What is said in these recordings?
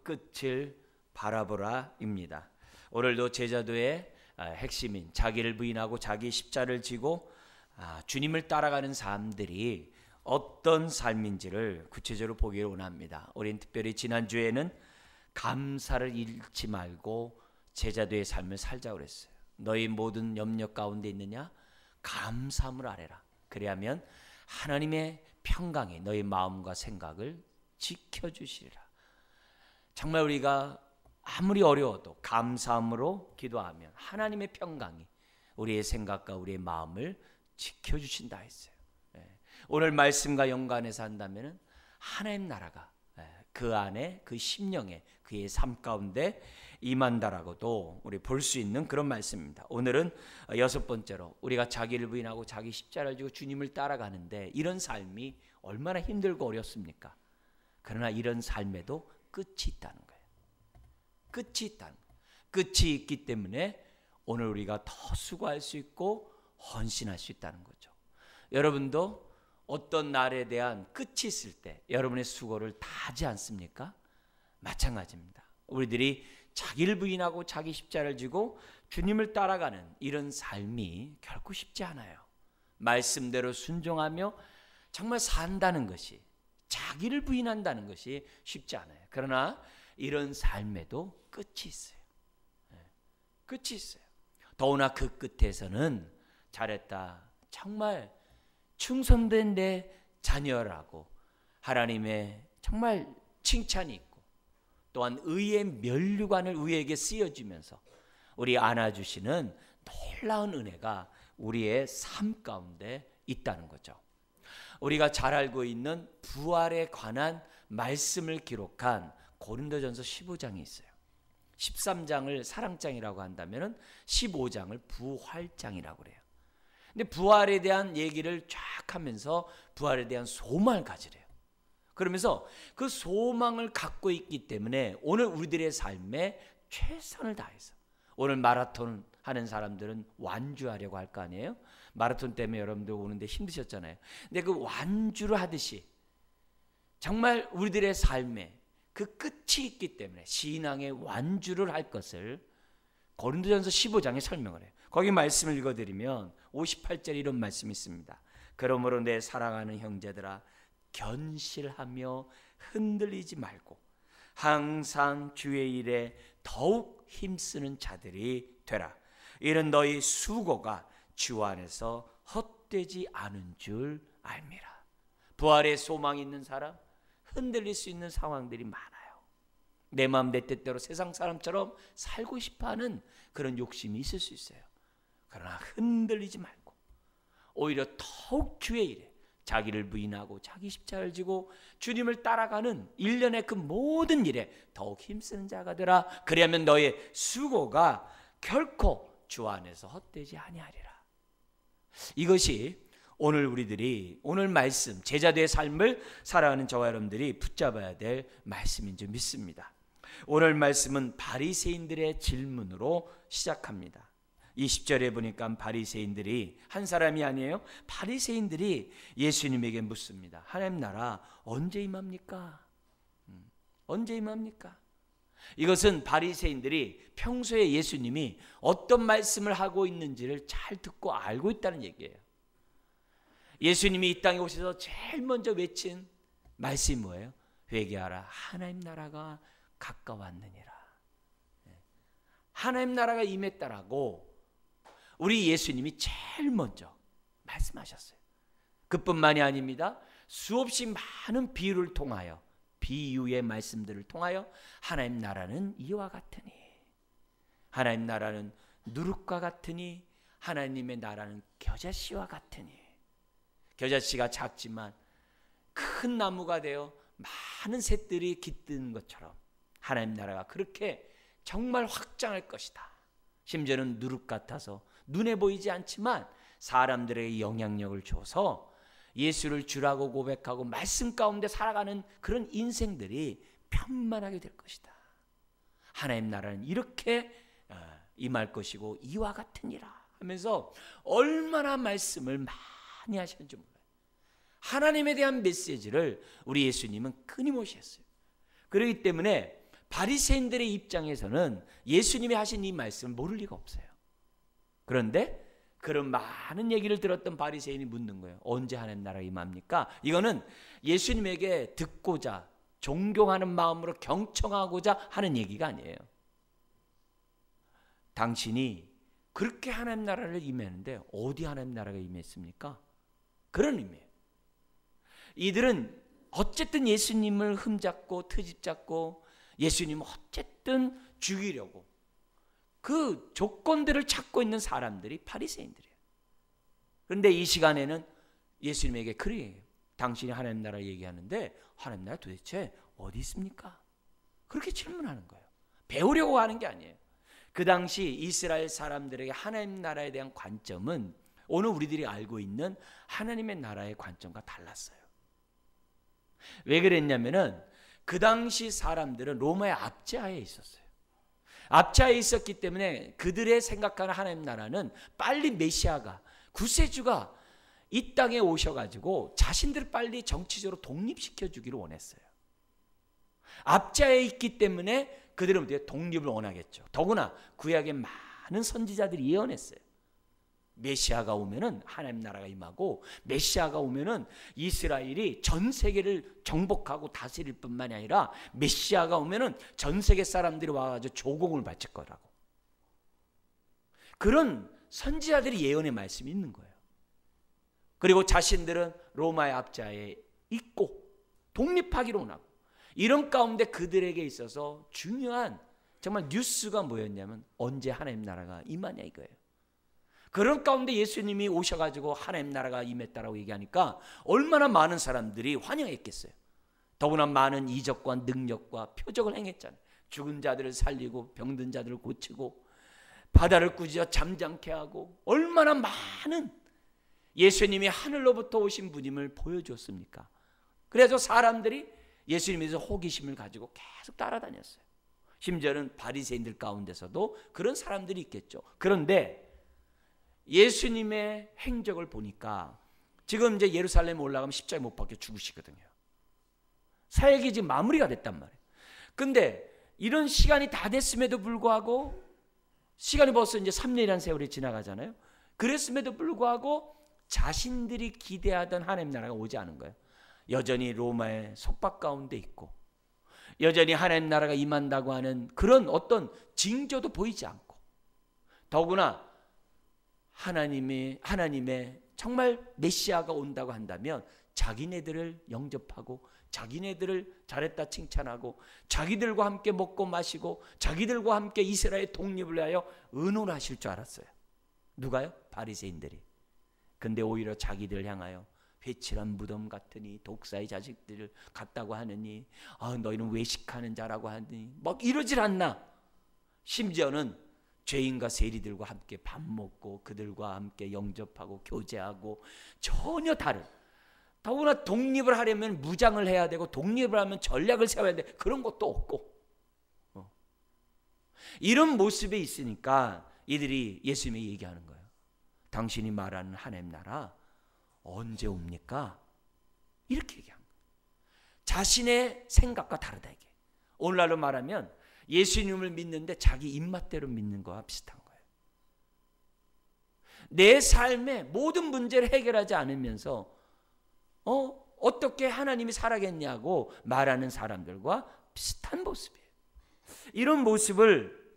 끝을 바라보라입니다. 오늘도 제자도의 핵심인 자기를 부인하고 자기 십자를 지고 주님을 따라가는 사람들이 어떤 삶인지를 구체적으로 보기를 원합니다. 우리는 특별히 지난주에는 감사를 잃지 말고 제자도의 삶을 살자고 그랬어요. 너희 모든 염려 가운데 있느냐? 감사함을 아뢰라. 그래야면 하나님의 평강이 너희 마음과 생각을 지켜주시리라. 정말 우리가 아무리 어려워도 감사함으로 기도하면 하나님의 평강이 우리의 생각과 우리의 마음을 지켜주신다 했어요. 오늘 말씀과 연관해서 한다면 하나님 나라가 그 안에 그 심령에 그의 삶 가운데 임한다라고도 우리 볼 수 있는 그런 말씀입니다. 오늘은 여섯 번째로 우리가 자기를 부인하고 자기 십자를 지고 주님을 따라가는데 이런 삶이 얼마나 힘들고 어렵습니까? 그러나 이런 삶에도 끝이 있다는 거예요. 끝이 있다는 거예요. 끝이 있기 때문에 오늘 우리가 더 수고할 수 있고 헌신할 수 있다는 거죠. 여러분도 어떤 날에 대한 끝이 있을 때 여러분의 수고를 다 하지 않습니까? 마찬가지입니다. 우리들이 자기를 부인하고 자기 십자를 지고 주님을 따라가는 이런 삶이 결코 쉽지 않아요. 말씀대로 순종하며 정말 산다는 것이, 자기를 부인한다는 것이 쉽지 않아요. 그러나 이런 삶에도 끝이 있어요. 끝이 있어요. 더구나 그 끝에서는 잘했다, 정말 충성된 내 자녀라고 하나님의 정말 칭찬이 있고 또한 의의 면류관을 우리에게 쓰여지면서 우리 안아주시는 놀라운 은혜가 우리의 삶 가운데 있다는 거죠. 우리가 잘 알고 있는 부활에 관한 말씀을 기록한 고린도전서 15장이 있어요. 13장을 사랑장이라고 한다면 15장을 부활장이라고 그래요. 근데 부활에 대한 얘기를 쫙 하면서 부활에 대한 소망을 가지래요. 그러면서 그 소망을 갖고 있기 때문에 오늘 우리들의 삶에 최선을 다해서, 오늘 마라톤 하는 사람들은 완주하려고 할 거 아니에요? 마라톤 때문에 여러분들 오는데 힘드셨잖아요. 근데 그 완주를 하듯이 정말 우리들의 삶에 그 끝이 있기 때문에 신앙의 완주를 할 것을 고린도전서 15장에 설명을 해요. 거기 말씀을 읽어드리면 58절에 이런 말씀이 있습니다. 그러므로 내 사랑하는 형제들아, 견실하며 흔들리지 말고 항상 주의 일에 더욱 힘쓰는 자들이 되라. 이는 너희 수고가 주 안에서 헛되지 않은 줄 알미라. 부활의 소망이 있는 사람, 흔들릴 수 있는 상황들이 많아요. 내 마음 내 뜻대로 세상 사람처럼 살고 싶어하는 그런 욕심이 있을 수 있어요. 그러나 흔들리지 말고 오히려 더욱 주의 일에 자기를 부인하고 자기 십자를 지고 주님을 따라가는 일련의 그 모든 일에 더욱 힘쓰는 자가 되라. 그리하면 너의 수고가 결코 주 안에서 헛되지 아니하리라. 이것이 오늘 우리들이 오늘 말씀 제자도의 삶을 살아가는 저와 여러분들이 붙잡아야 될 말씀인 줄 믿습니다. 오늘 말씀은 바리새인들의 질문으로 시작합니다. 20절에 보니까 바리새인들이 한 사람이 아니에요. 바리새인들이 예수님에게 묻습니다. 하나님 나라 언제 임합니까? 언제 임합니까? 이것은 바리새인들이 평소에 예수님이 어떤 말씀을 하고 있는지를 잘 듣고 알고 있다는 얘기예요. 예수님이 이 땅에 오셔서 제일 먼저 외친 말씀이 뭐예요? 회개하라, 하나님 나라가 가까웠느니라. 하나님 나라가 임했다라고 우리 예수님이 제일 먼저 말씀하셨어요. 그뿐만이 아닙니다. 수없이 많은 비유를 통하여, 비유의 말씀들을 통하여 하나님 나라는 이와 같으니, 하나님 나라는 누룩과 같으니, 하나님의 나라는 겨자씨와 같으니, 겨자씨가 작지만 큰 나무가 되어 많은 새들이 깃드는 것처럼 하나님 나라가 그렇게 정말 확장할 것이다. 심지어는 누룩 같아서 눈에 보이지 않지만 사람들에게 영향력을 줘서 예수를 주라고 고백하고 말씀 가운데 살아가는 그런 인생들이 편만하게 될 것이다. 하나님 나라는 이렇게 임할 것이고 이와 같으니라 하면서 얼마나 말씀을 많이 하셨는지 몰라요. 하나님에 대한 메시지를 우리 예수님은 끊임없이 했어요. 그렇기 때문에 바리새인들의 입장에서는 예수님이 하신 이 말씀을 모를 리가 없어요. 그런데 그런 많은 얘기를 들었던 바리새인이 묻는 거예요. 언제 하나님 나라가 임합니까? 이거는 예수님에게 듣고자 존경하는 마음으로 경청하고자 하는 얘기가 아니에요. 당신이 그렇게 하나님 나라를 임했는데 어디 하나님 나라가 임했습니까? 그런 의미예요. 이들은 어쨌든 예수님을 흠잡고 트집잡고 예수님을 어쨌든 죽이려고 그 조건들을 찾고 있는 사람들이 바리새인들이에요. 그런데 이 시간에는 예수님에게 그래, 당신이 하나님 나라 얘기하는데 하나님 나라 도대체 어디 있습니까? 그렇게 질문하는 거예요. 배우려고 하는 게 아니에요. 그 당시 이스라엘 사람들에게 하나님 나라에 대한 관점은 오늘 우리들이 알고 있는 하나님의 나라의 관점과 달랐어요. 왜 그랬냐면은 그 당시 사람들은 로마의 압제하에 있었어요. 압제하에 있었기 때문에 그들의 생각하는 하나님 나라는 빨리 메시아가, 구세주가 이 땅에 오셔가지고 자신들을 빨리 정치적으로 독립시켜 주기를 원했어요. 압제하에 있기 때문에 그들은 독립을 원하겠죠. 더구나 구약에 많은 선지자들이 예언했어요. 메시아가 오면은 하나님 나라가 임하고, 메시아가 오면은 이스라엘이 전 세계를 정복하고 다스릴 뿐만이 아니라 메시아가 오면은 전 세계 사람들이 와가지고 조공을 바칠 거라고. 그런 선지자들이 예언의 말씀이 있는 거예요. 그리고 자신들은 로마의 압제하에 있고 독립하기로 원하고, 이런 가운데 그들에게 있어서 중요한 정말 뉴스가 뭐였냐면 언제 하나님 나라가 임하냐 이거예요. 그런 가운데 예수님이 오셔가지고 하나님 나라가 임했다라고 얘기하니까 얼마나 많은 사람들이 환영했겠어요. 더구나 많은 이적과 능력과 표적을 행했잖아요. 죽은 자들을 살리고 병든 자들을 고치고 바다를 꾸짖어 잠잠케 하고, 얼마나 많은 예수님이 하늘로부터 오신 분임을 보여줬습니까? 그래서 사람들이 예수님에서 호기심을 가지고 계속 따라다녔어요. 심지어는 바리새인들 가운데서도 그런 사람들이 있겠죠. 그런데 예수님의 행적을 보니까 지금 이제 예루살렘에 올라가면 십자가에 못 박혀 죽으시거든요. 사역이 지금 마무리가 됐단 말이에요. 근데 이런 시간이 다 됐음에도 불구하고, 시간이 벌써 이제 3년이라는 세월이 지나가잖아요. 그랬음에도 불구하고 자신들이 기대하던 하나님 나라가 오지 않은 거예요. 여전히 로마의 속박 가운데 있고, 여전히 하나님 나라가 임한다고 하는 그런 어떤 징조도 보이지 않고, 더구나 하나님의 정말 메시아가 온다고 한다면 자기네들을 영접하고 자기네들을 잘했다 칭찬하고 자기들과 함께 먹고 마시고 자기들과 함께 이스라엘 독립을 위하여 의논하실 줄 알았어요. 누가요? 바리새인들이. 근데 오히려 자기들 향하여 회칠한 무덤 같으니 독사의 자식들을 같다고 하느니 너희는 외식하는 자라고 하니 막 이러질 않나. 심지어는 죄인과 세리들과 함께 밥 먹고 그들과 함께 영접하고 교제하고 전혀 다른, 더구나 독립을 하려면 무장을 해야 되고 독립을 하면 전략을 세워야 돼. 그런 것도 없고 이런 모습에 있으니까 이들이 예수님이 얘기하는 거예요. 당신이 말하는 하나님 나라 언제 옵니까? 이렇게 얘기한 거예요. 자신의 생각과 다르다 이게. 오늘날로 말하면 예수님을 믿는데 자기 입맛대로 믿는 거와 비슷한 거예요. 내 삶의 모든 문제를 해결하지 않으면서 어떻게 하나님이 살아겠냐고 말하는 사람들과 비슷한 모습이에요. 이런 모습을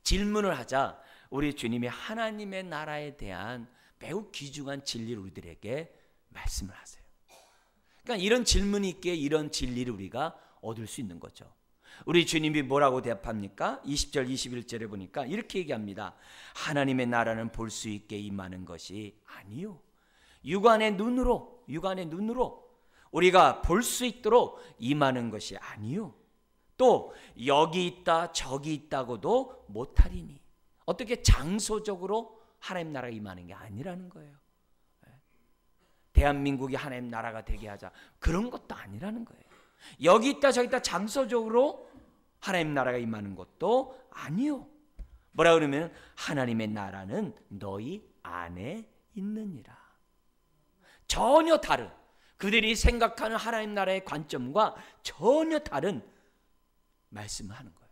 질문을 하자 우리 주님이 하나님의 나라에 대한 매우 귀중한 진리를 우리들에게 말씀을 하세요. 그러니까 이런 질문이 있기에 이런 진리를 우리가 얻을 수 있는 거죠. 우리 주님이 뭐라고 대답합니까? 20절 21절에 보니까 이렇게 얘기합니다. 하나님의 나라는 볼 수 있게 임하는 것이 아니요, 육안의 눈으로 우리가 볼 수 있도록 임하는 것이 아니요, 또 여기 있다 저기 있다고도 못하리니. 어떻게 장소적으로 하나님 나라가 임하는 게 아니라는 거예요. 대한민국이 하나님 나라가 되게 하자, 그런 것도 아니라는 거예요. 여기 있다 저기 있다 장소적으로 하나님 나라가 임하는 것도 아니요. 뭐라 그러면 하나님의 나라는 너희 안에 있느니라. 전혀 다른, 그들이 생각하는 하나님 나라의 관점과 전혀 다른 말씀을 하는 거예요.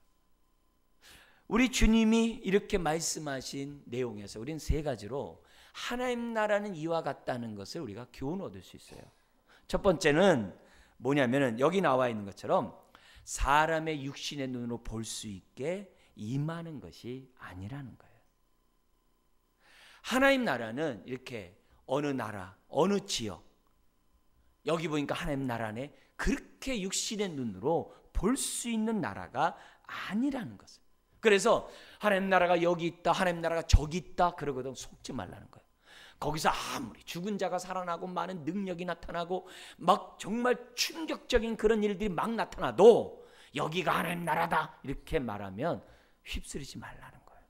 우리 주님이 이렇게 말씀하신 내용에서 우리는 세 가지로 하나님 나라는 이와 같다는 것을 우리가 교훈 얻을 수 있어요. 첫 번째는 뭐냐면은 여기 나와 있는 것처럼 사람의 육신의 눈으로 볼 수 있게 임하는 것이 아니라는 거예요. 하나님 나라는 이렇게 어느 나라, 어느 지역, 여기 보니까 하나님 나라네, 그렇게 육신의 눈으로 볼 수 있는 나라가 아니라는 것을. 그래서 하나님 나라가 여기 있다, 하나님 나라가 저기 있다 그러거든 속지 말라는 거예요. 거기서 아무리 죽은 자가 살아나고 많은 능력이 나타나고 막 정말 충격적인 그런 일들이 막 나타나도 여기가 하나님 나라다 이렇게 말하면 휩쓸리지 말라는 거예요.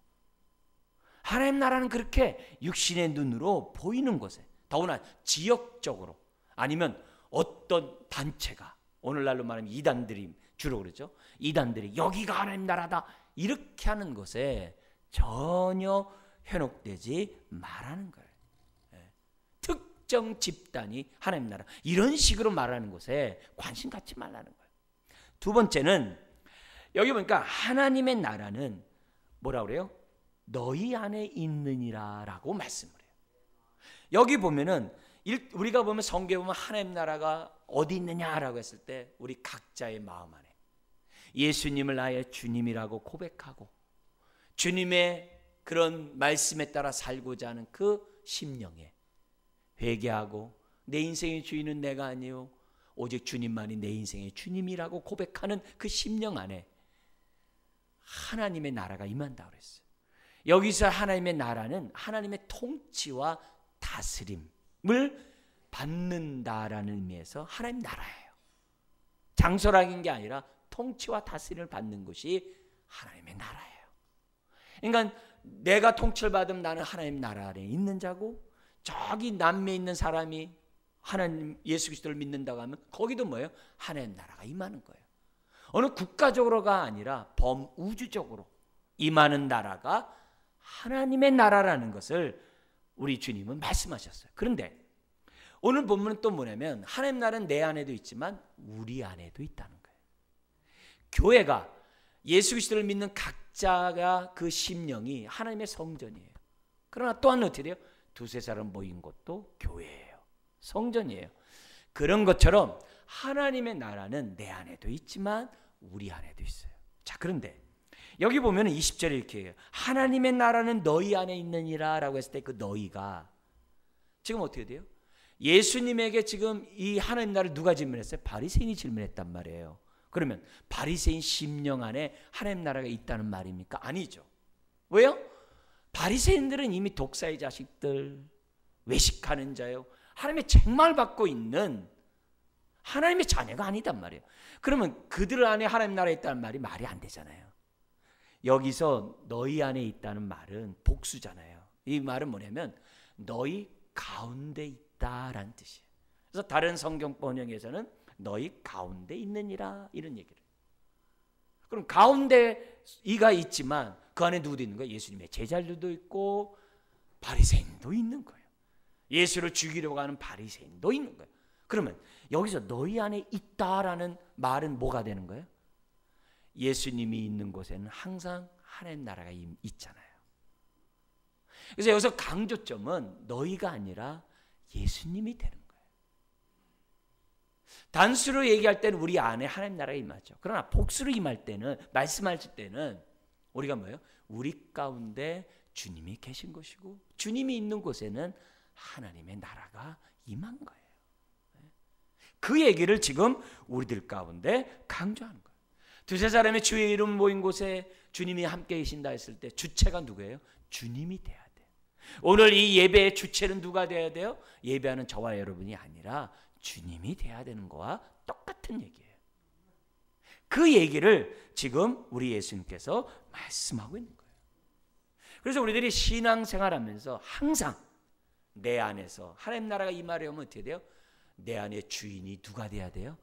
하나님 나라는 그렇게 육신의 눈으로 보이는 곳에, 더구나 지역적으로, 아니면 어떤 단체가, 오늘날로 말하면 이단들이 주로 그러죠. 이단들이 여기가 하나님 나라다 이렇게 하는 것에 전혀 현혹되지 말라는 거예요. 특정 집단이 하나님 나라 이런 식으로 말하는 것에 관심 갖지 말라는 거예요. 두 번째는 여기 보니까 하나님의 나라는 뭐라 그래요? 너희 안에 있느니라 라고 말씀을 해요. 여기 보면은 우리가 보면 성경에 보면 하나님 나라가 어디 있느냐라고 했을 때 우리 각자의 마음 안에 예수님을 나의 주님이라고 고백하고 주님의 그런 말씀에 따라 살고자 하는 그 심령에 회개하고 내 인생의 주인은 내가 아니요 오직 주님만이 내 인생의 주님이라고 고백하는 그 심령 안에 하나님의 나라가 임한다고 그랬어요. 여기서 하나님의 나라는 하나님의 통치와 다스림을 받는다라는 의미에서 하나님 나라예요. 장소라는 게 아니라 통치와 다스림을 받는 것이 하나님의 나라예요. 그러니까 내가 통치를 받으면 나는 하나님 나라 안에 있는 자고, 저기 남미에 있는 사람이 하나님 예수 그리스도를 믿는다고 하면 거기도 뭐예요? 하나님 나라가 임하는 거예요. 어느 국가적으로가 아니라 범우주적으로 임하는 나라가 하나님의 나라라는 것을 우리 주님은 말씀하셨어요. 그런데 오늘 본문은 또 뭐냐면 하나님 나라는 내 안에도 있지만 우리 안에도 있다는 거예요. 교회가 예수 그리스도를 믿는 각자가 그 심령이 하나님의 성전이에요. 그러나 또한 어떻게 돼요? 두세 사람 모인 곳도 교회예요. 성전이에요. 그런 것처럼 하나님의 나라는 내 안에도 있지만 우리 안에도 있어요. 자, 그런데 여기 보면 20절에 이렇게 해요. 하나님의 나라는 너희 안에 있느니라 라고 했을 때 그 너희가 지금 어떻게 돼요? 예수님에게 지금 이 하나님 나라를 누가 질문했어요? 바리새인이 질문했단 말이에요. 그러면 바리새인 심령 안에 하나님 나라가 있다는 말입니까? 아니죠. 왜요? 바리새인들은 이미 독사의 자식들, 외식하는 자요, 하나님의 책망을 받고 있는 하나님의 자녀가 아니단 말이에요. 그러면 그들 안에 하나님 나라에 있다는 말이 안 되잖아요. 여기서 너희 안에 있다는 말은 복수잖아요. 이 말은 뭐냐면 너희 가운데 있다라는 뜻이에요. 그래서 다른 성경 번역에서는 너희 가운데 있느니라 이런 얘기를. 그럼 가운데 이가 있지만 그 안에 누구도 있는 거예요? 예수님의 제자들도 있고 바리새인도 있는 거예요. 예수를 죽이려고 하는 바리새인도 있는 거예요. 그러면 여기서 너희 안에 있다라는 말은 뭐가 되는 거예요? 예수님이 있는 곳에는 항상 하나님 나라가 있잖아요. 그래서 여기서 강조점은 너희가 아니라 예수님이 되는 거예요. 단수로 얘기할 때는 우리 안에 하나님 나라가 임하죠. 그러나 복수로 임할 때는, 말씀할 때는 우리가 뭐예요? 우리 가운데 주님이 계신 것이고 주님이 있는 곳에는 하나님의 나라가 임한 거예요. 그 얘기를 지금 우리들 가운데 강조하는 거예요. 두세 사람의 주의 이름 모인 곳에 주님이 함께 계신다 했을 때 주체가 누구예요? 주님이 돼야 돼요. 오늘 이 예배의 주체는 누가 돼야 돼요? 예배하는 저와 여러분이 아니라 주님이 돼야 되는 거와 똑같은 얘기예요. 그 얘기를 지금 우리 예수님께서 말씀하고 있는 거예요. 그래서 우리들이 신앙생활하면서 항상 내 안에서 하나님 나라가 임하려면 어떻게 돼요? 내 안에 주인이 누가 돼야 돼요?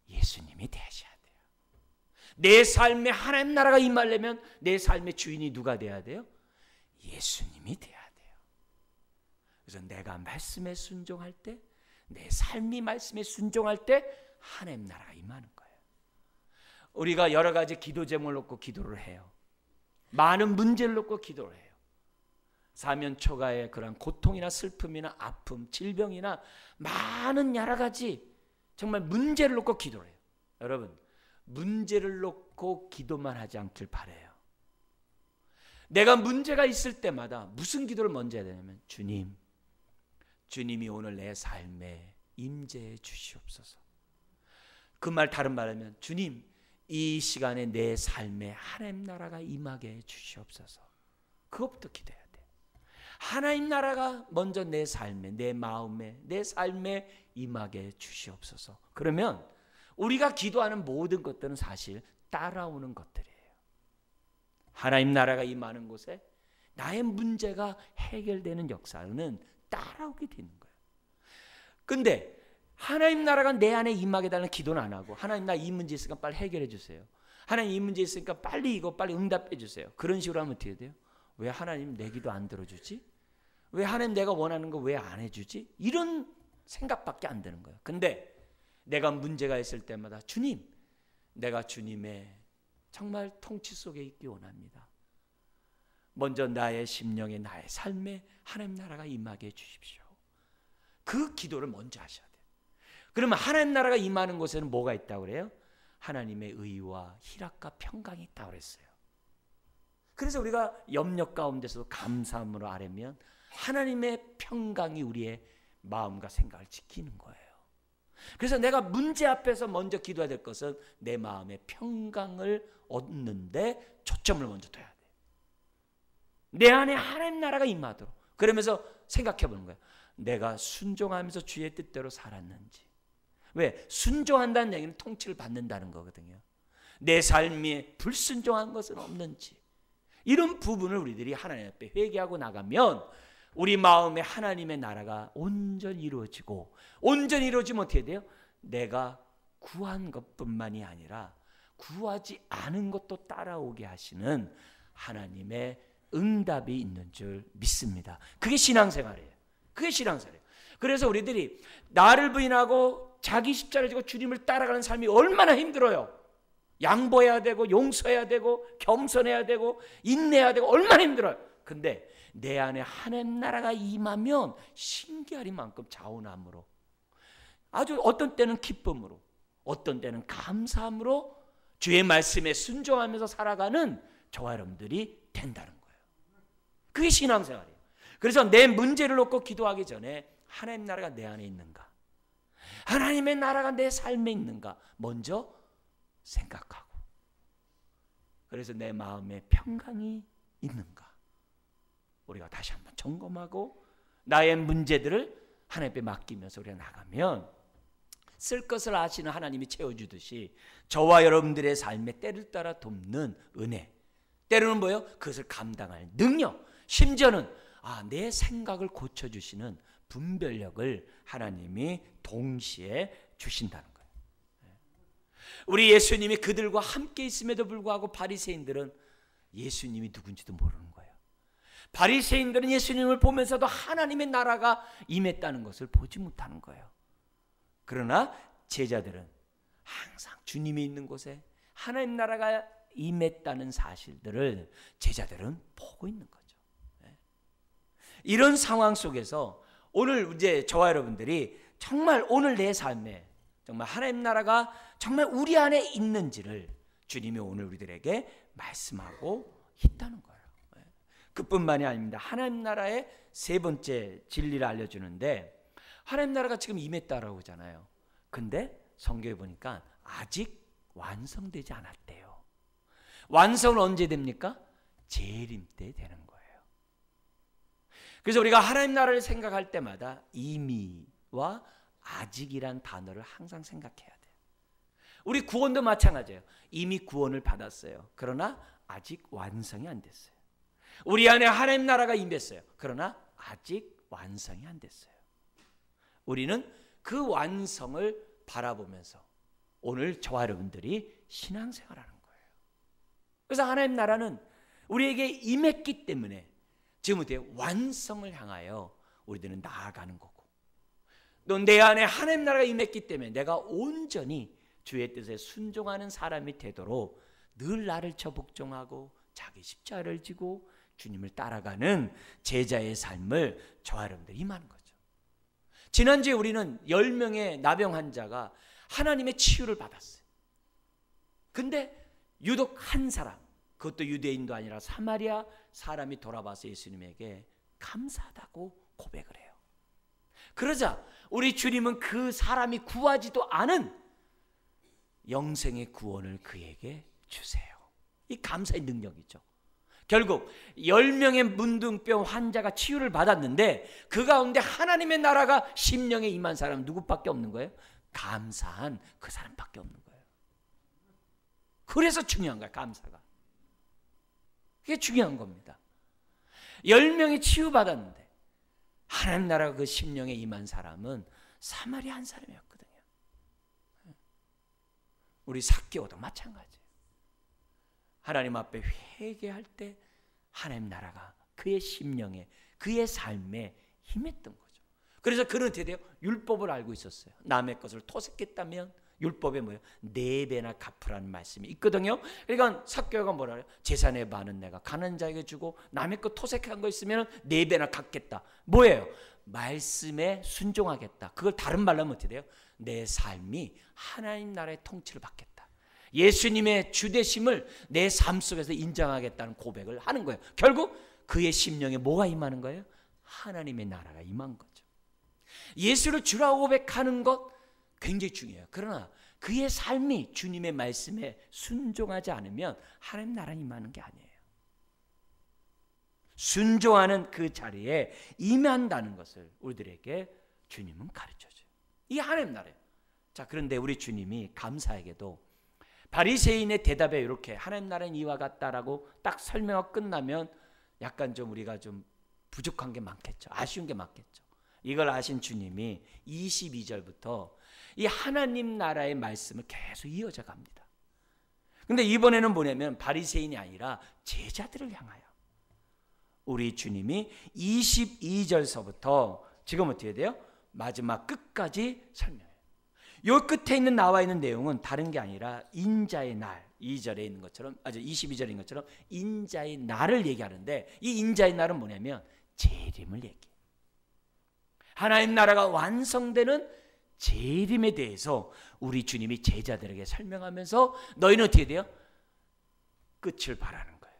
예수님이 되셔야 돼요. 내 삶에 하나님 나라가 임하려면 내 삶의 주인이 누가 돼야 돼요? 예수님이 돼야 돼요. 그래서 내가 말씀에 순종할 때, 내 삶이 말씀에 순종할 때 하나님 나라가 임하는 거예요. 우리가 여러 가지 기도 제목을 놓고 기도를 해요. 많은 문제를 놓고 기도를 해요. 사면 초가의 그런 고통이나 슬픔이나 아픔, 질병이나 많은 여러 가지 정말 문제를 놓고 기도를 해요. 여러분, 문제를 놓고 기도만 하지 않길 바라요. 내가 문제가 있을 때마다 무슨 기도를 먼저 해야 되냐면, 주님이 오늘 내 삶에 임재해 주시옵소서. 그 말 다른 말하면, 주님, 이 시간에 내 삶에 하나님 나라가 임하게 해 주시옵소서. 그것부터 기도해야 돼. 하나님 나라가 먼저 내 삶에, 내 마음에, 내 삶에 임하게 해 주시옵소서. 그러면 우리가 기도하는 모든 것들은 사실 따라오는 것들이에요. 하나님 나라가 임하는 곳에 나의 문제가 해결되는 역사는 따라오게 되는 거예요. 근데 하나님 나라가 내 안에 임하게 달라는 기도는 안 하고, 하나님 나 이 문제 있으니까 빨리 해결해 주세요. 하나님 이 문제 있으니까 빨리 응답해 주세요. 그런 식으로 하면 어떻게 돼요? 왜 하나님 내 기도 안 들어주지? 왜 하나님 내가 원하는 거 왜 안 해주지? 이런 생각밖에 안 드는 거예요. 근데 내가 문제가 있을 때마다, 주님, 내가 주님의 정말 통치 속에 있기 원합니다. 먼저 나의 심령에, 나의 삶에 하나님 나라가 임하게 해 주십시오. 그 기도를 먼저 하셔야 돼요. 그러면 하나님 나라가 임하는 곳에는 뭐가 있다고 그래요? 하나님의 의와 희락과 평강이 있다고 그랬어요. 그래서 우리가 염려 가운데서도 감사함으로 아뢰면 하나님의 평강이 우리의 마음과 생각을 지키는 거예요. 그래서 내가 문제 앞에서 먼저 기도해야 될 것은 내 마음의 평강을 얻는데 초점을 먼저 둬야 돼요. 내 안에 하나님 나라가 임하도록. 그러면서 생각해 보는 거예요. 내가 순종하면서 주의 뜻대로 살았는지. 왜? 순종한다는 얘기는 통치를 받는다는 거거든요. 내 삶에 불순종한 것은 없는지. 이런 부분을 우리들이 하나님 앞에 회개하고 나가면 우리 마음에 하나님의 나라가 온전히 이루어지고, 온전히 이루어지면 어떻게 돼요? 내가 구한 것뿐만이 아니라 구하지 않은 것도 따라오게 하시는 하나님의 응답이 있는 줄 믿습니다. 그게 신앙생활이에요. 그게 신앙생활이에요. 그래서 우리들이 나를 부인하고 자기 십자가를 지고 주님을 따라가는 삶이 얼마나 힘들어요. 양보해야 되고, 용서해야 되고, 겸손해야 되고, 인내해야 되고, 얼마나 힘들어요. 근데 내 안에 하나님 나라가 임하면 신기하리만큼 자원함으로, 아주 어떤 때는 기쁨으로, 어떤 때는 감사함으로 주의 말씀에 순종하면서 살아가는 저와 여러분들이 된다는 거예요. 그게 신앙생활이에요. 그래서 내 문제를 놓고 기도하기 전에 하나님 나라가 내 안에 있는가, 하나님의 나라가 내 삶에 있는가 먼저 생각하고, 그래서 내 마음에 평강이 있는가 우리가 다시 한번 점검하고 나의 문제들을 하나님 앞에 맡기면서 우리가 나가면 쓸 것을 아시는 하나님이 채워주듯이 저와 여러분들의 삶에 때를 따라 돕는 은혜, 때로는 뭐예요? 그것을 감당할 능력, 심지어는 내 생각을 고쳐주시는 분별력을 하나님이 동시에 주신다는 거예요. 우리 예수님이 그들과 함께 있음에도 불구하고 바리새인들은 예수님이 누군지도 모르는 거예요. 바리새인들은 예수님을 보면서도 하나님의 나라가 임했다는 것을 보지 못하는 거예요. 그러나 제자들은 항상 주님이 있는 곳에 하나님 나라가 임했다는 사실들을 제자들은 보고 있는 거죠. 이런 상황 속에서 오늘 이제 저와 여러분들이 정말 오늘 내 삶에 정말 하나님 나라가 정말 우리 안에 있는지를 주님이 오늘 우리들에게 말씀하고 있다는 거예요. 그뿐만이 아닙니다. 하나님 나라의 세 번째 진리를 알려주는데, 하나님 나라가 지금 임했다라고 하잖아요. 근데 성경에 보니까 아직 완성되지 않았대요. 완성은 언제 됩니까? 재림 때 되는 거예요. 그래서 우리가 하나님 나라를 생각할 때마다 이미와 아직이란 단어를 항상 생각해야 돼요. 우리 구원도 마찬가지예요. 이미 구원을 받았어요. 그러나 아직 완성이 안 됐어요. 우리 안에 하나님 나라가 임했어요. 그러나 아직 완성이 안 됐어요. 우리는 그 완성을 바라보면서 오늘 저와 여러분들이 신앙생활하는 거예요. 그래서 하나님 나라는 우리에게 임했기 때문에 지금 어때요? 완성을 향하여 우리들은 나아가는 거고, 또 내 안에 하나님 나라가 임했기 때문에 내가 온전히 주의 뜻에 순종하는 사람이 되도록 늘 나를 처복종하고 자기 십자가를 지고 주님을 따라가는 제자의 삶을 저와 여러분들이 임하는 거죠. 지난주에 우리는 10명의 나병 환자가 하나님의 치유를 받았어요. 근데 유독 한 사람, 그것도 유대인도 아니라 사마리아 사람이 돌아와서 예수님에게 감사하다고 고백을 해요. 그러자 우리 주님은 그 사람이 구하지도 않은 영생의 구원을 그에게 주세요. 이 감사의 능력이죠. 결국 10명의 문둥병 환자가 치유를 받았는데 그 가운데 하나님의 나라가 심령에 임한 사람은 누구밖에 없는 거예요? 감사한 그 사람밖에 없는 거예요. 그래서 중요한 거예요. 감사가. 그게 중요한 겁니다. 10명이 치유받았는데 하나님 나라가 그 심령에 임한 사람은 사마리아 한 사람이었거든요. 우리 삭개오도 마찬가지예요. 하나님 앞에 회개할 때 하나님 나라가 그의 심령에, 그의 삶에 임했던 거죠. 그래서 그는 어떻게 돼요? 율법을 알고 있었어요. 남의 것을 토색했다면 율법에 뭐예요? 4배나 갚으라는 말씀이 있거든요. 그러니까 삭개오가 뭐라 해요? 재산의 반은 내가 가난한 자에게 주고 남의 것 토색한 거 있으면 4배나 갚겠다. 뭐예요? 말씀에 순종하겠다. 그걸 다른 말로 하면 어떻게 돼요? 내 삶이 하나님 나라의 통치를 받겠다. 예수님의 주되심을 내 삶 속에서 인정하겠다는 고백을 하는 거예요. 결국 그의 심령에 뭐가 임하는 거예요? 하나님의 나라가 임한 거죠. 예수를 주라고 고백하는 것 굉장히 중요해요. 그러나 그의 삶이 주님의 말씀에 순종하지 않으면 하나님 나라에 임하는 게 아니에요. 순종하는 그 자리에 임한다는 것을 우리들에게 주님은 가르쳐줘요. 이게 하나님 나라예요. 자, 그런데 우리 주님이 감사하게도 바리새인의 대답에 이렇게 하나님 나라는 이와 같다라고 딱 설명하고 끝나면 약간 좀 우리가 좀 부족한 게 많겠죠. 아쉬운 게 많겠죠. 이걸 아신 주님이 22절부터 이 하나님 나라의 말씀을 계속 이어져 갑니다. 근데 이번에는 뭐냐면 바리새인이 아니라 제자들을 향하여 우리 주님이 22절서부터 지금 어떻게 돼요? 마지막 끝까지 설명해요. 요 끝에 있는 나와 있는 내용은 다른 게 아니라 인자의 날, 2절에 있는 것처럼, 22절에 있는 것처럼 인자의 날을 얘기하는데 이 인자의 날은 뭐냐면 재림을 얘기해요. 하나님 나라가 완성되는 재림에 대해서 우리 주님이 제자들에게 설명하면서 너희는 어떻게 돼요? 끝을 바라는 거예요.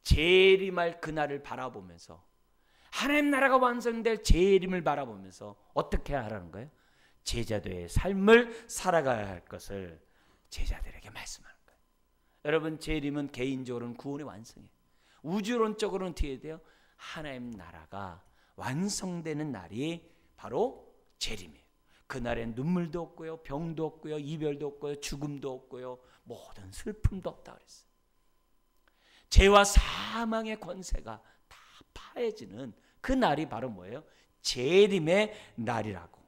재림할 그날을 바라보면서 하나님 나라가 완성될 재림을 바라보면서 어떻게 하라는 거예요? 제자들의 삶을 살아가야 할 것을 제자들에게 말씀하는 거예요. 여러분, 재림은 개인적으로는 구원의 완성이에요. 우주론적으로는 어떻게 돼요? 하나님 나라가 완성되는 날이 바로 재림이에요. 그날엔 눈물도 없고요, 병도 없고요, 이별도 없고요, 죽음도 없고요, 모든 슬픔도 없다 그랬어요. 죄와 사망의 권세가 다 파해지는 그 날이 바로 뭐예요? 재림의 날이라고.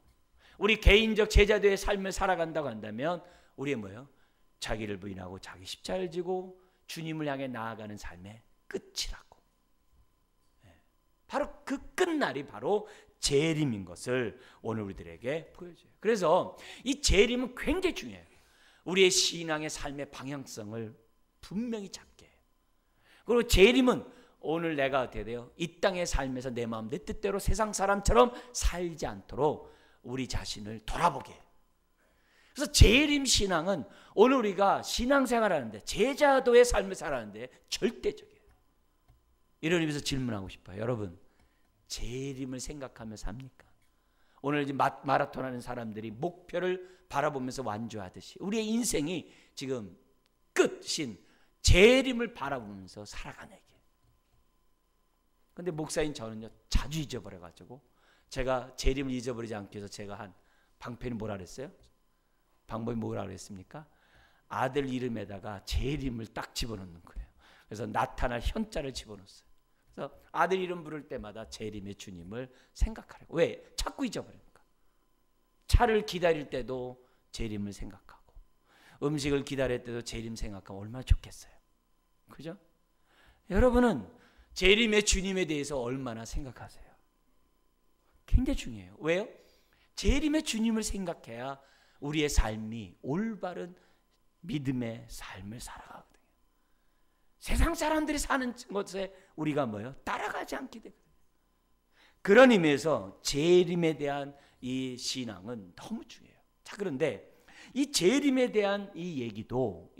우리 개인적 제자들의 삶을 살아간다고 한다면 우리의 뭐예요? 자기를 부인하고 자기 십자가를 지고 주님을 향해 나아가는 삶의 끝이라고. 바로 그 끝날이 바로 재림인 것을 오늘 우리들에게 보여줘요. 그래서 이 재림은 굉장히 중요해요. 우리의 신앙의 삶의 방향성을 분명히 잡게 해요. 그리고 재림은 오늘 내가 어떻게 돼요? 이 땅의 삶에서 내 마음 내 뜻대로 세상 사람처럼 살지 않도록 우리 자신을 돌아보게 해요. 그래서 재림 신앙은 오늘 우리가 신앙생활하는데 제자도의 삶을 살아가는데 절대적이에요. 이런 의미에서 질문하고 싶어요. 여러분, 재림을 생각하며 삽니까? 오늘 이제 마라톤 하는 사람들이 목표를 바라보면서 완주하듯이 우리의 인생이 지금 끝인 재림을 바라보면서 살아가는 얘기예요. 근데 목사인 저는요, 자주 잊어버려가지고 제가 재림을 잊어버리지 않기 위해서 제가 한 방편이 뭐라 그랬어요? 방법이 뭐라 그랬습니까? 아들 이름에다가 재림을 딱 집어넣는 거예요. 그래서 나타날 현자를 집어넣었어요. 그래서 아들 이름 부를 때마다 재림의 주님을 생각하라고. 왜? 자꾸 잊어버리니까. 차를 기다릴 때도 재림을 생각하고 음식을 기다릴 때도 재림 생각하면 얼마나 좋겠어요. 그죠? 여러분은 재림의 주님에 대해서 얼마나 생각하세요? 굉장히 중요해요. 왜요? 재림의 주님을 생각해야 우리의 삶이 올바른 믿음의 삶을 살아가거든요. 세상 사람들이 사는 것에 우리가 뭐예요? 따라가지 않게 되거든요. 그런 의미에서 재림에 대한 이 신앙은 너무 중요해요. 자, 그런데 이 재림에 대한 이 얘기도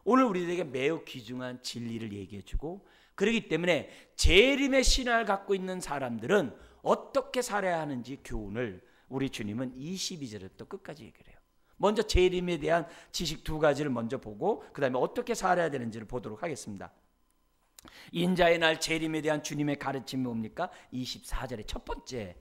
오늘 우리들에게 매우 귀중한 진리를 얘기해주고, 그렇기 때문에 재림의 신앙을 갖고 있는 사람들은 어떻게 살아야 하는지 교훈을 우리 주님은 22절부터 끝까지 얘기를 해요. 먼저 재림에 대한 지식 두 가지를 먼저 보고 그 다음에 어떻게 살아야 되는지를 보도록 하겠습니다. 인자의 날 재림에 대한 주님의 가르침이 뭡니까? 24절의 첫 번째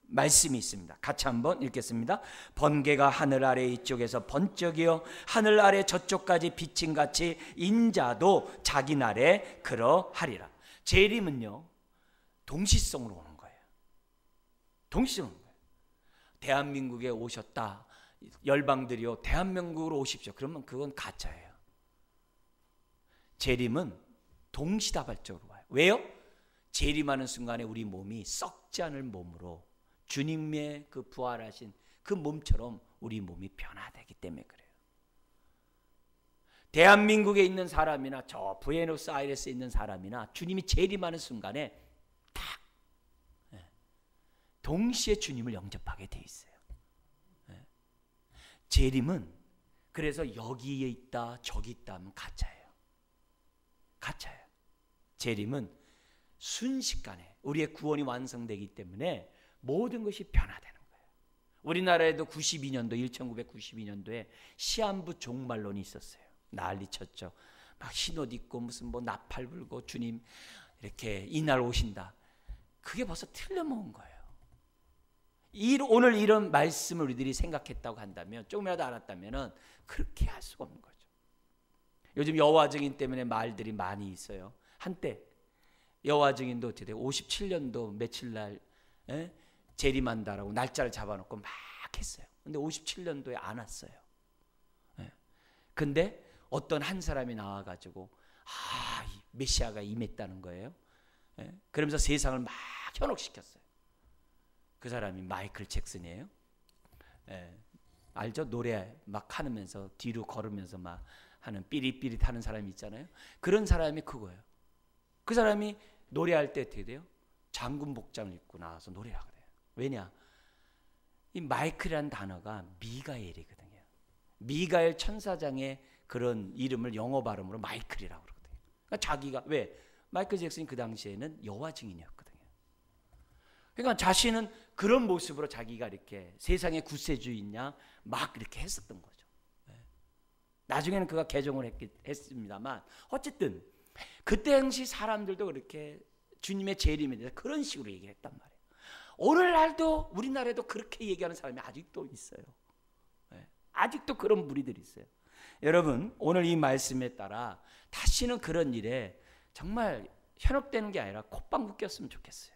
말씀이 있습니다. 같이 한번 읽겠습니다. 번개가 하늘 아래 이쪽에서 번쩍이어 하늘 아래 저쪽까지 비친 같이 인자도 자기 날에 그러하리라. 재림은요, 동시성으로 오는 거예요. 동시성으로 오는 거예요. 대한민국에 오셨다, 열방들이요 대한민국으로 오십시오. 그러면 그건 가짜예요. 재림은 동시다발적으로 와요. 왜요? 재림하는 순간에 우리 몸이 썩지 않을 몸으로 주님의 그 부활하신 그 몸처럼 우리 몸이 변화되기 때문에 그래요. 대한민국에 있는 사람이나 저 부에노스아이레스에 있는 사람이나 주님이 재림하는 순간에 딱 동시에 주님을 영접하게 돼 있어요. 재림은 그래서 여기에 있다 저기 있다 하면 가짜예요. 가짜예요. 재림은 순식간에 우리의 구원이 완성되기 때문에 모든 것이 변화되는 거예요. 우리나라에도 1992년도에 시한부 종말론이 있었어요. 난리 쳤죠. 막 흰옷 입고 무슨 뭐 나팔 불고 주님 이렇게 이날 오신다. 그게 벌써 틀려먹은 거예요. 오늘 이런 말씀을 우리들이 생각했다고 한다면, 조금이라도 알았다면 그렇게 할 수가 없는 거죠. 요즘 여호와 증인 때문에 말들이 많이 있어요. 한때 여호와 증인도 어떻게 돼요? 57년도 며칠 날 재림한다라고 날짜를 잡아놓고 막 했어요. 근데 57년도에 안 왔어요. 근데 어떤 한 사람이 나와가지고 메시아가 임했다는 거예요. 그러면서 세상을 막 현혹시켰어요. 그 사람이 마이클 잭슨이에요. 알죠? 노래 막 하면서 뒤로 걸으면서 막 하는 삐릿삐릿 하는 사람이 있잖아요. 그런 사람이 그거예요. 그 사람이 노래할 때 어떻게 돼요? 장군 복장을 입고 나와서 노래하게 돼요. 왜냐? 이 마이클이라는 단어가 미가엘이거든요. 미가엘 천사장의 그런 이름을 영어 발음으로 마이클이라고 그러거든요. 그러니까 자기가 왜? 마이클 잭슨이 그 당시에는 여호와 증인이었거든요. 그러니까 자신은 그런 모습으로 자기가 이렇게 세상의 구세주의냐 막 이렇게 했었던 거죠. 나중에는 그가 개종을 했습니다만 어쨌든 그때 당시 사람들도 그렇게 주님의 재림에 대해서 그런 식으로 얘기했단 말이에요. 오늘날도 우리나라에도 그렇게 얘기하는 사람이 아직도 있어요. 아직도 그런 무리들이 있어요. 여러분, 오늘 이 말씀에 따라 다시는 그런 일에 정말 현혹되는 게 아니라 콧방귀 꼈으면 좋겠어요.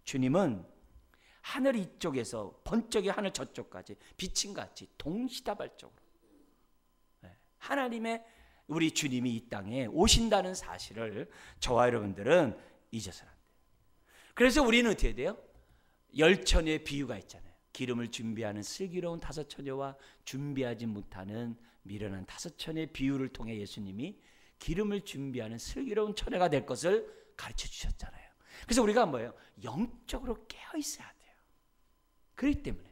주님은 하늘 이쪽에서 번쩍이 하늘 저쪽까지 비친 같이 동시다발적으로 하나님의 우리 주님이 이 땅에 오신다는 사실을 저와 여러분들은 잊어서는 안 돼요. 그래서 우리는 어떻게 돼요? 열처녀의 비유가 있잖아요. 기름을 준비하는 슬기로운 다섯 처녀와 준비하지 못하는 미련한 다섯 처녀의 비유를 통해 예수님이 기름을 준비하는 슬기로운 처녀가 될 것을 가르쳐 주셨잖아요. 그래서 우리가 뭐예요? 영적으로 깨어 있어야 돼요. 그렇기 때문에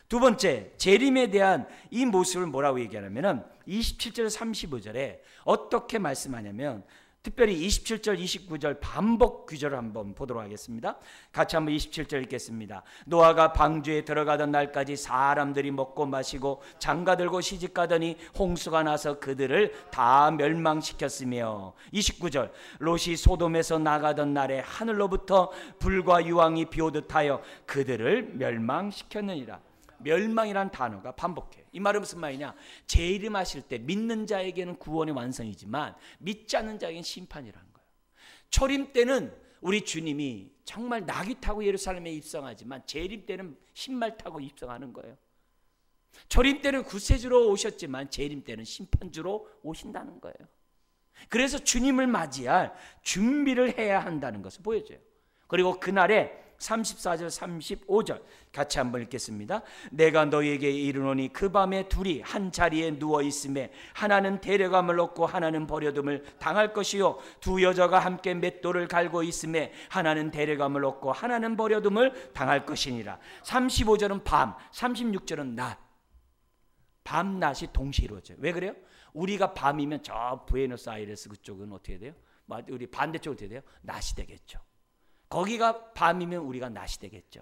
두 번째, 재림에 대한 이 모습을 뭐라고 얘기하냐면 27절 35절에 어떻게 말씀하냐면 특별히 27절 29절 반복 구절을 한번 보도록 하겠습니다. 같이 한번 27절 읽겠습니다. 노아가 방주에 들어가던 날까지 사람들이 먹고 마시고 장가들고 시집가더니 홍수가 나서 그들을 다 멸망시켰으며 29절 롯이 소돔에서 나가던 날에 하늘로부터 불과 유황이 비오듯 하여 그들을 멸망시켰느니라. 멸망이란 단어가 반복해요. 이 말은 무슨 말이냐? 재림하실 때 믿는 자에게는 구원의 완성이지만 믿지 않는 자에게는 심판이라는 거예요. 초림 때는 우리 주님이 정말 나귀 타고 예루살렘에 입성하지만 재림 때는 신말 타고 입성하는 거예요. 초림 때는 구세주로 오셨지만 재림 때는 심판주로 오신다는 거예요. 그래서 주님을 맞이할 준비를 해야 한다는 것을 보여줘요. 그리고 그날에 34절 35절 같이 한번 읽겠습니다. 내가 너희에게 이르노니 그 밤에 둘이 한 자리에 누워 있음에 하나는 데려감을 얻고 하나는 버려둠을 당할 것이요 두 여자가 함께 맷돌을 갈고 있음에 하나는 데려감을 얻고 하나는 버려둠을 당할 것이니라. 35절은 밤, 36절은 낮. 밤낮이 동시에 이루어져요. 왜 그래요? 우리가 밤이면 저 부에노스아이레스 그쪽은 어떻게 돼요? 우리 반대쪽은 어떻게 돼요? 낮이 되겠죠. 거기가 밤이면 우리가 낮이 되겠죠.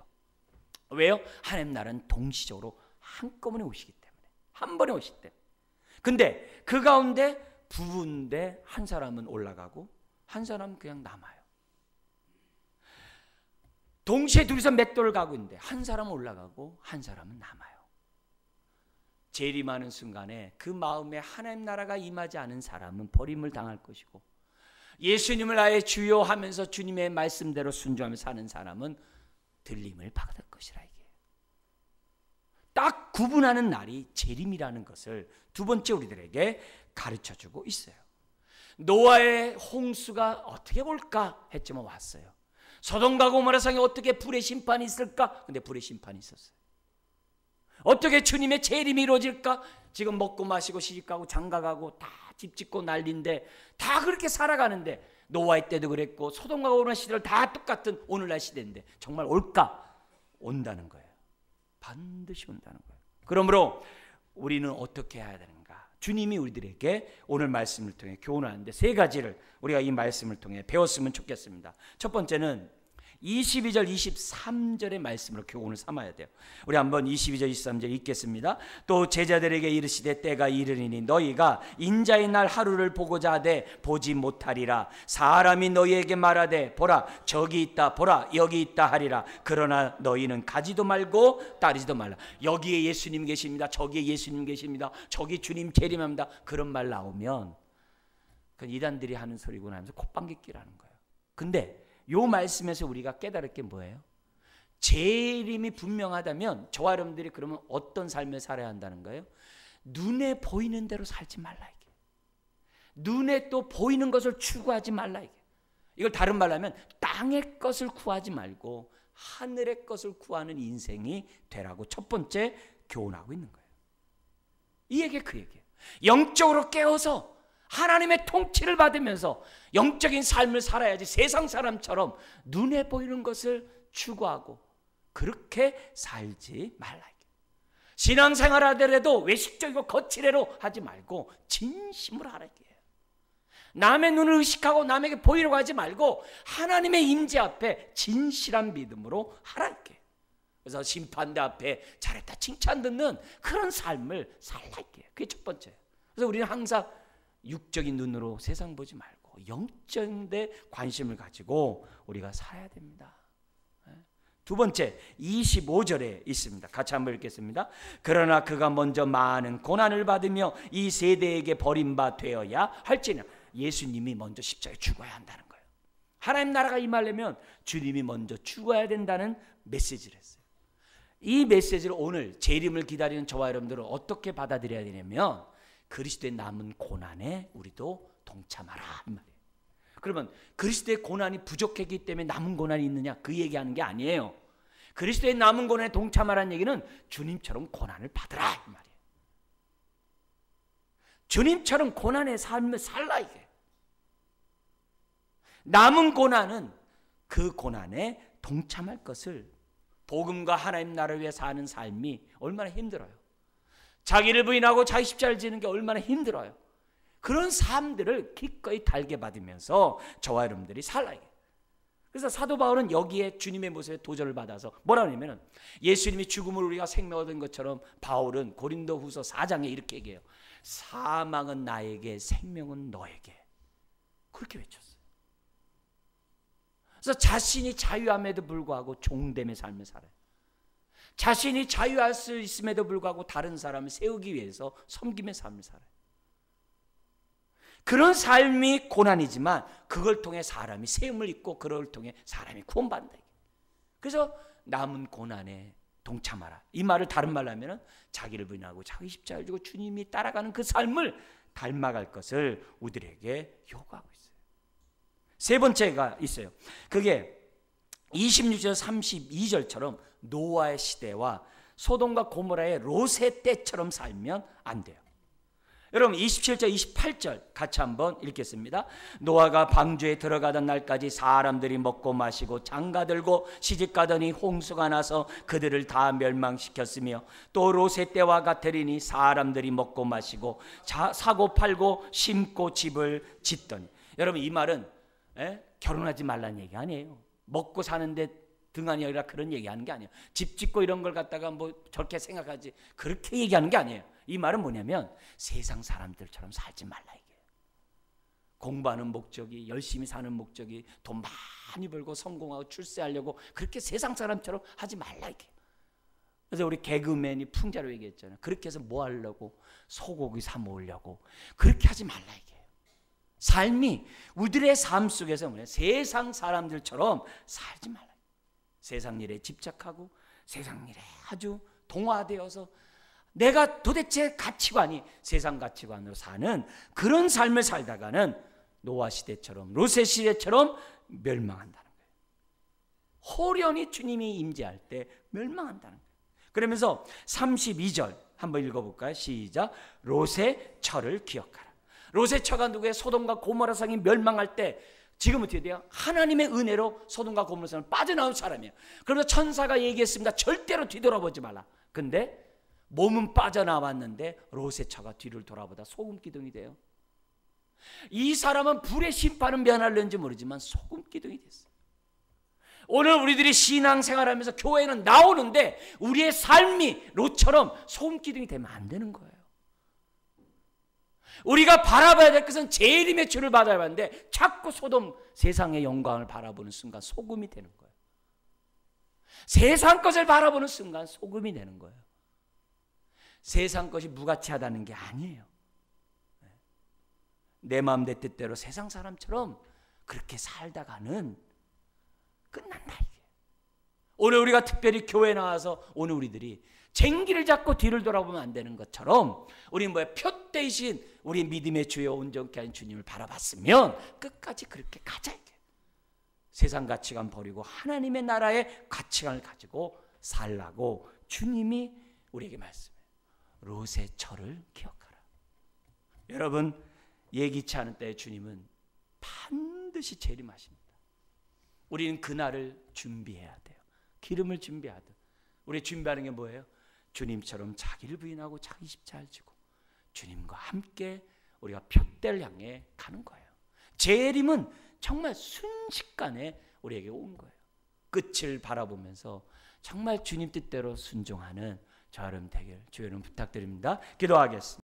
왜요? 하나님 나라는 동시적으로 한꺼번에 오시기 때문에, 한 번에 오시기 때문에. 근데 그 가운데 부부인데 한 사람은 올라가고 한 사람은 그냥 남아요. 동시에 둘이서 맷돌을 가고 있는데 한 사람은 올라가고 한 사람은 남아요. 재림하는 순간에 그 마음에 하나님 나라가 임하지 않은 사람은 버림을 당할 것이고, 예수님을 아예 주요 하면서 주님의 말씀대로 순종하며 사는 사람은 들림을 받을 것이라. 이게 딱 구분하는 날이 재림이라는 것을 두 번째 우리들에게 가르쳐주고 있어요. 노아의 홍수가 어떻게 올까 했지만 왔어요. 소돔과 고모라 성에 어떻게 불의 심판이 있을까? 근데 불의 심판이 있었어요. 어떻게 주님의 재림이 이루어질까? 지금 먹고 마시고 시집가고 장가가고 다 집 짓고 난리인데 다 그렇게 살아가는데, 노아의 때도 그랬고 소돔과 고모라 시대를 다 똑같은 오늘날 시대인데 정말 올까? 온다는 거예요. 반드시 온다는 거예요. 그러므로 우리는 어떻게 해야 되는가? 주님이 우리들에게 오늘 말씀을 통해 교훈하는데 세 가지를 우리가 이 말씀을 통해 배웠으면 좋겠습니다. 첫 번째는 22절 23절의 말씀으로 교훈을 삼아야 돼요. 우리 한번 22절 23절 읽겠습니다. 또 제자들에게 이르시되 때가 이르리니 너희가 인자의 날 하루를 보고자 하되 보지 못하리라. 사람이 너희에게 말하되 보라 저기 있다 보라 여기 있다 하리라. 그러나 너희는 가지도 말고 따르지도 말라. 여기에 예수님 계십니다. 저기에 예수님 계십니다. 저기 주님 재림합니다. 그런 말 나오면 그건 이단들이 하는 소리구나 하면서 콧방귀끼라는 거예요. 근데 요 말씀에서 우리가 깨달을 게 뭐예요? 재림이 분명하다면 저와 여러분들이 그러면 어떤 삶을 살아야 한다는 거예요? 눈에 보이는 대로 살지 말라 이게. 눈에 또 보이는 것을 추구하지 말라 이게. 이걸 다른 말로 하면 땅의 것을 구하지 말고 하늘의 것을 구하는 인생이 되라고 첫 번째 교훈하고 있는 거예요. 이 얘기 그 얘기예요. 영적으로 깨어서 하나님의 통치를 받으면서 영적인 삶을 살아야지 세상 사람처럼 눈에 보이는 것을 추구하고 그렇게 살지 말라. 신앙생활 하더라도 외식적이고 거칠애로 하지 말고 진심으로 하라. 남의 눈을 의식하고 남에게 보이려고 하지 말고 하나님의 임재 앞에 진실한 믿음으로 하라. 그래서 심판대 앞에 잘했다 칭찬 듣는 그런 삶을 살라. 그게 첫 번째예요. 그래서 우리는 항상 육적인 눈으로 세상 보지 말고 영적인 데 관심을 가지고 우리가 살아야 됩니다. 두 번째 25절에 있습니다. 같이 한번 읽겠습니다. 그러나 그가 먼저 많은 고난을 받으며 이 세대에게 버림바 되어야 할지니. 예수님이 먼저 십자가에 죽어야 한다는 거예요. 하나님 나라가 임하려면 주님이 먼저 죽어야 된다는 메시지를 했어요. 이 메시지를 오늘 재림을 기다리는 저와 여러분들은 어떻게 받아들여야 되냐면 그리스도의 남은 고난에 우리도 동참하라 이 말이에요. 그러면 그리스도의 고난이 부족했기 때문에 남은 고난이 있느냐 그 얘기하는 게 아니에요. 그리스도의 남은 고난에 동참하라는 얘기는 주님처럼 고난을 받으라 이 말이에요. 주님처럼 고난의 삶을 살라 이게. 남은 고난은 그 고난에 동참할 것을, 복음과 하나님 나라를 위해 사는 삶이 얼마나 힘들어요. 자기를 부인하고 자기 십자가를 지는 게 얼마나 힘들어요. 그런 삶들을 기꺼이 달게 받으면서 저와 여러분들이 살아야 해요. 그래서 사도 바울은 여기에 주님의 모습에 도전을 받아서 뭐라고 하냐면 예수님이 죽음을 우리가 생명을 얻은 것처럼 바울은 고린도후서 4장에 이렇게 얘기해요. 사망은 나에게 생명은 너에게. 그렇게 외쳤어요. 그래서 자신이 자유함에도 불구하고 종됨의 삶을 살아요. 자신이 자유할 수 있음에도 불구하고 다른 사람을 세우기 위해서 섬김의 삶을 살아요. 그런 삶이 고난이지만 그걸 통해 사람이 세움을 입고 그걸 통해 사람이 구원받는다. 그래서 남은 고난에 동참하라. 이 말을 다른 말로 하면 자기를 부인하고 자기 십자가를 지고 주님이 따라가는 그 삶을 닮아갈 것을 우리들에게 요구하고 있어요. 세 번째가 있어요. 그게 26절 32절처럼 노아의 시대와 소돔과 고모라의 롯의 때처럼 살면 안 돼요. 여러분 27절 28절 같이 한번 읽겠습니다. 노아가 방주에 들어가던 날까지 사람들이 먹고 마시고 장가들고 시집가더니 홍수가 나서 그들을 다 멸망시켰으며 또 롯의 때와 같으리니 사람들이 먹고 마시고 사고 팔고 심고 집을 짓더니. 여러분 이 말은 결혼하지 말라는 얘기 아니에요. 먹고 사는데 등한이 아니라 그런 얘기하는 게 아니에요. 집 짓고 이런 걸 갖다가 뭐 저렇게 생각하지 그렇게 얘기하는 게 아니에요. 이 말은 뭐냐면 세상 사람들처럼 살지 말라 이게요. 공부하는 목적이, 열심히 사는 목적이 돈 많이 벌고 성공하고 출세하려고 그렇게 세상 사람처럼 하지 말라 이게요. 그래서 우리 개그맨이 풍자로 얘기했잖아요. 그렇게 해서 뭐 하려고? 소고기 사 먹으려고. 그렇게 하지 말라 이게요. 삶이 우리들의 삶 속에서 뭐냐? 세상 사람들처럼 살지 말라. 세상 일에 집착하고 세상 일에 아주 동화되어서 내가 도대체 가치관이 세상 가치관으로 사는 그런 삶을 살다가는 노아 시대처럼 롯의 시대처럼 멸망한다는 거예요. 호련히 주님이 임재할 때 멸망한다는 거예요. 그러면서 32절 한번 읽어볼까요? 시작. 롯의 처를 기억하라. 롯의 처가 누구예요? 소돔과 고모라 성이 멸망할 때 지금 어떻게 돼요? 하나님의 은혜로 소돔과 고모라 성을 빠져나온 사람이에요. 그러면서 천사가 얘기했습니다. 절대로 뒤돌아보지 말라. 근데 몸은 빠져나왔는데 롯의 처가 뒤를 돌아보다 소금 기둥이 돼요. 이 사람은 불의 심판은 면하려는지 모르지만 소금 기둥이 됐어요. 오늘 우리들이 신앙생활하면서 교회는 나오는데 우리의 삶이 롯처럼 소금 기둥이 되면 안 되는 거예요. 우리가 바라봐야 될 것은 재림의 주를 받아야 하는데 자꾸 소돔 세상의 영광을 바라보는 순간 소금이 되는 거예요. 세상 것을 바라보는 순간 소금이 되는 거예요. 세상 것이 무가치하다는 게 아니에요. 내 마음 내 뜻대로 세상 사람처럼 그렇게 살다가는 끝난다 이게. 오늘 우리가 특별히 교회에 나와서 오늘 우리들이 쟁기를 잡고 뒤를 돌아보면 안 되는 것처럼 우리 표 대신 우리 믿음의 주여 온전케 하신 주님을 바라봤으면 끝까지 그렇게 가자 이게. 세상 가치관 버리고 하나님의 나라의 가치관을 가지고 살라고 주님이 우리에게 말씀해요. 롯의 처를 기억하라. 여러분 예기치 않은 때에 주님은 반드시 재림하십니다. 우리는 그날을 준비해야 돼요. 기름을 준비하듯. 우리 준비하는 게 뭐예요? 주님처럼 자기를 부인하고 자기 십자가를 지고 주님과 함께 우리가 표대를 향해 가는 거예요. 재림은 정말 순식간에 우리에게 온 거예요. 끝을 바라보면서 정말 주님 뜻대로 순종하는 저 여러분 되길 주여 여러분 부탁드립니다. 기도하겠습니다.